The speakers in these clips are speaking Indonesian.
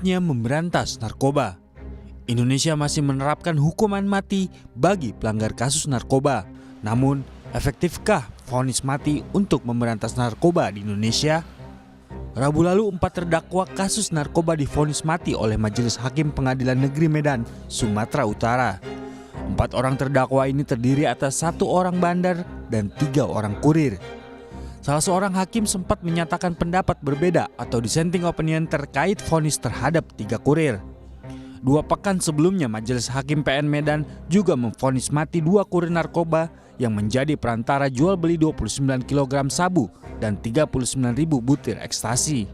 sulitnya memberantas narkoba. Indonesia masih menerapkan hukuman mati bagi pelanggar kasus narkoba. Namun, efektifkah vonis mati untuk memberantas narkoba di Indonesia? Rabu lalu 4 terdakwa kasus narkoba divonis mati oleh Majelis Hakim Pengadilan Negeri Medan, Sumatera Utara. 4 orang terdakwa ini terdiri atas 1 orang bandar dan 3 orang kurir. Salah seorang hakim sempat menyatakan pendapat berbeda atau dissenting opinion terkait vonis terhadap 3 kurir. 2 pekan sebelumnya Majelis Hakim PN Medan juga memvonis mati 2 kurir narkoba yang menjadi perantara jual beli 29 kg sabu dan 39.000 butir ekstasi.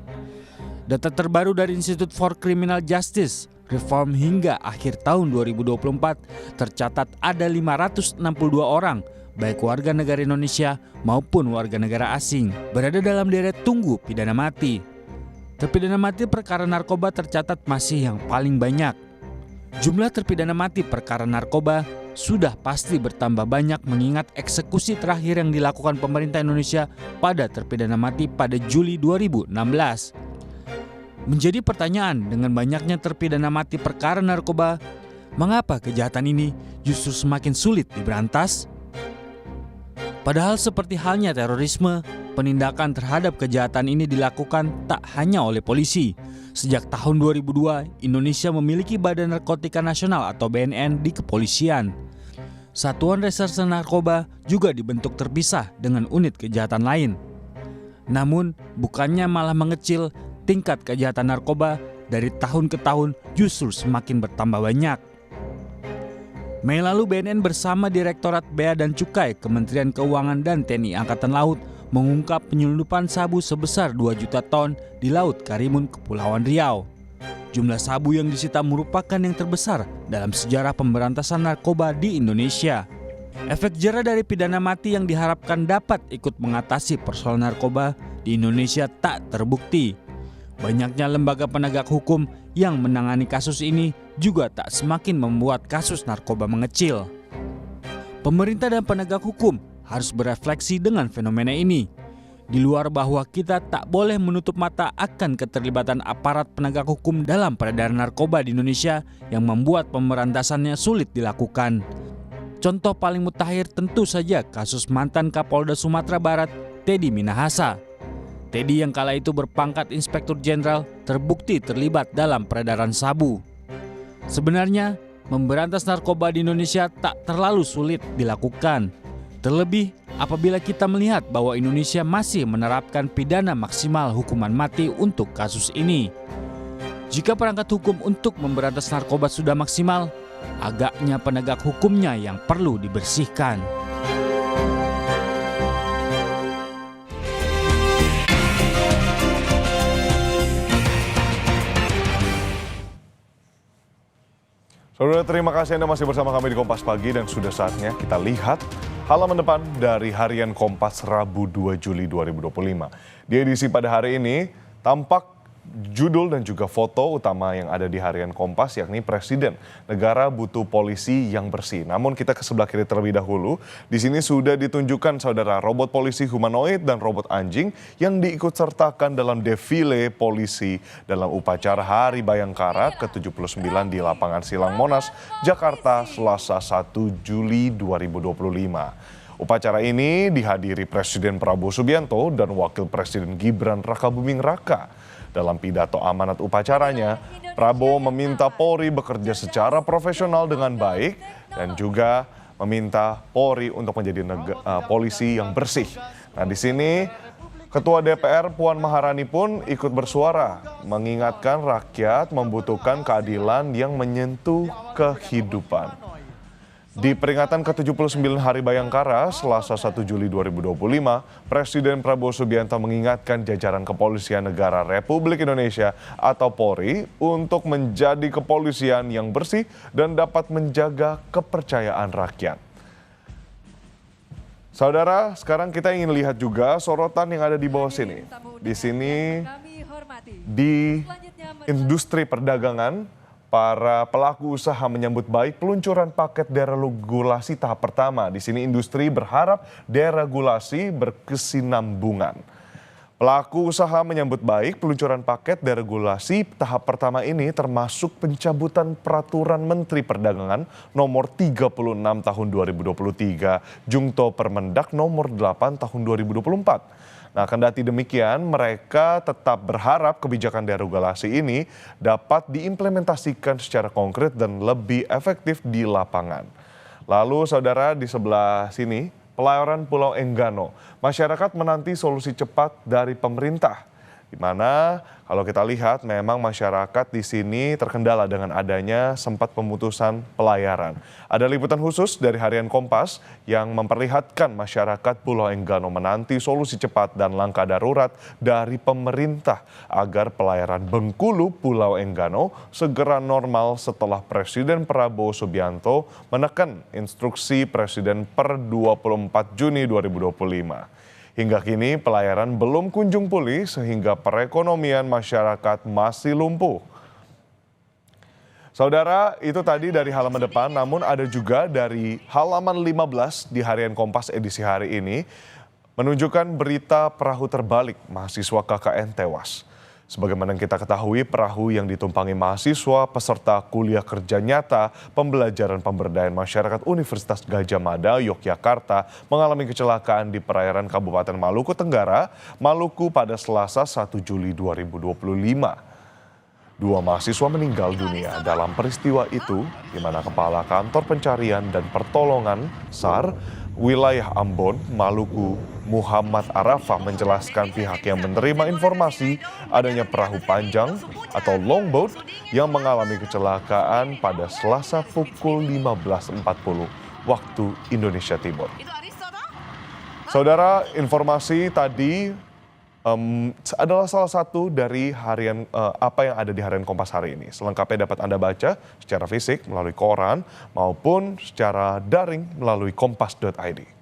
Data terbaru dari Institute for Criminal Justice Reform hingga akhir tahun 2024 tercatat ada 562 orang baik warga negara Indonesia maupun warga negara asing berada dalam deret tunggu pidana mati. Terpidana mati perkara narkoba tercatat masih yang paling banyak. Jumlah terpidana mati perkara narkoba sudah pasti bertambah banyak mengingat eksekusi terakhir yang dilakukan pemerintah Indonesia pada terpidana mati pada Juli 2016. Menjadi pertanyaan dengan banyaknya terpidana mati perkara narkoba, mengapa kejahatan ini justru semakin sulit diberantas? Padahal seperti halnya terorisme, penindakan terhadap kejahatan ini dilakukan tak hanya oleh polisi. Sejak tahun 2002, Indonesia memiliki Badan Narkotika Nasional atau BNN di kepolisian. Satuan Reserse Narkoba juga dibentuk terpisah dengan unit kejahatan lain. Namun, bukannya malah mengecil, tingkat kejahatan narkoba dari tahun ke tahun justru semakin bertambah banyak. Mei lalu BNN bersama Direktorat Bea dan Cukai, Kementerian Keuangan dan TNI Angkatan Laut mengungkap penyelundupan sabu sebesar 2 juta ton di Laut Karimun, Kepulauan Riau. Jumlah sabu yang disita merupakan yang terbesar dalam sejarah pemberantasan narkoba di Indonesia. Efek jera dari pidana mati yang diharapkan dapat ikut mengatasi persoalan narkoba di Indonesia tak terbukti. Banyaknya lembaga penegak hukum yang menangani kasus ini juga tak semakin membuat kasus narkoba mengecil. Pemerintah dan penegak hukum harus berefleksi dengan fenomena ini. Di luar bahwa kita tak boleh menutup mata akan keterlibatan aparat penegak hukum dalam peredaran narkoba di Indonesia yang membuat pemberantasannya sulit dilakukan. Contoh paling mutakhir tentu saja kasus mantan Kapolda Sumatera Barat, Teddy Minahasa. Teddy yang kala itu berpangkat Inspektur Jenderal terbukti terlibat dalam peredaran sabu. Sebenarnya, memberantas narkoba di Indonesia tak terlalu sulit dilakukan. Terlebih apabila kita melihat bahwa Indonesia masih menerapkan pidana maksimal hukuman mati untuk kasus ini. Jika perangkat hukum untuk memberantas narkoba sudah maksimal, agaknya penegak hukumnya yang perlu dibersihkan. Saudara, terima kasih Anda masih bersama kami di Kompas Pagi dan sudah saatnya kita lihat halaman depan dari Harian Kompas Rabu 2 Juli 2025. Di edisi pada hari ini tampak judul dan juga foto utama yang ada di Harian Kompas yakni Presiden Negara Butuh Polisi yang Bersih. Namun kita ke sebelah kiri terlebih dahulu. Di sini sudah ditunjukkan saudara robot polisi humanoid dan robot anjing yang diikutsertakan dalam defile polisi dalam upacara Hari Bayangkara ke-79 di Lapangan Silang Monas, Jakarta, Selasa 1 Juli 2025. Upacara ini dihadiri Presiden Prabowo Subianto dan Wakil Presiden Gibran Rakabuming Raka. Dalam pidato amanat upacaranya, Prabowo meminta Polri bekerja secara profesional dengan baik dan juga meminta Polri untuk menjadi polisi yang bersih. Nah, di sini Ketua DPR Puan Maharani pun ikut bersuara, mengingatkan rakyat membutuhkan keadilan yang menyentuh kehidupan. Di peringatan ke-79 Hari Bayangkara, Selasa 1 Juli 2025, Presiden Prabowo Subianto mengingatkan jajaran Kepolisian Negara Republik Indonesia atau Polri untuk menjadi kepolisian yang bersih dan dapat menjaga kepercayaan rakyat. Saudara, sekarang kita ingin lihat juga sorotan yang ada di bawah sini. Di sini, di industri perdagangan, para pelaku usaha menyambut baik peluncuran paket deregulasi tahap pertama. Di sini industri berharap deregulasi berkesinambungan. Pelaku usaha menyambut baik peluncuran paket deregulasi tahap pertama ini termasuk pencabutan Peraturan Menteri Perdagangan nomor 36 tahun 2023, Jungto Permendak nomor 8 tahun 2024. Nah, kendati demikian, mereka tetap berharap kebijakan deregulasi ini dapat diimplementasikan secara konkret dan lebih efektif di lapangan. Lalu, saudara, di sebelah sini, pelayaran Pulau Enggano. Masyarakat menanti solusi cepat dari pemerintah. Di mana kalau kita lihat memang masyarakat di sini terkendala dengan adanya sempat pemutusan pelayaran. Ada liputan khusus dari Harian Kompas yang memperlihatkan masyarakat Pulau Enggano menanti solusi cepat dan langkah darurat dari pemerintah agar pelayaran Bengkulu Pulau Enggano segera normal setelah Presiden Prabowo Subianto menekan instruksi Presiden per 24 Juni 2025. Hingga kini pelayaran belum kunjung pulih sehingga perekonomian masyarakat masih lumpuh. Saudara, itu tadi dari halaman depan, namun ada juga dari halaman 15 di Harian Kompas edisi hari ini menunjukkan berita perahu terbalik mahasiswa KKN tewas. Sebagaimana kita ketahui, perahu yang ditumpangi mahasiswa peserta kuliah kerja nyata pembelajaran pemberdayaan masyarakat Universitas Gadjah Mada, Yogyakarta mengalami kecelakaan di perairan Kabupaten Maluku Tenggara, Maluku pada Selasa 1 Juli 2025. Dua mahasiswa meninggal dunia dalam peristiwa itu, di mana Kepala Kantor Pencarian dan Pertolongan SAR wilayah Ambon, Maluku, Muhammad Arafah menjelaskan pihak yang menerima informasi adanya perahu panjang atau longboat yang mengalami kecelakaan pada Selasa pukul 15.40 waktu Indonesia Timur. Saudara, informasi tadi adalah salah satu dari apa yang ada di Harian Kompas hari ini. Selengkapnya dapat Anda baca secara fisik melalui koran maupun secara daring melalui kompas.id.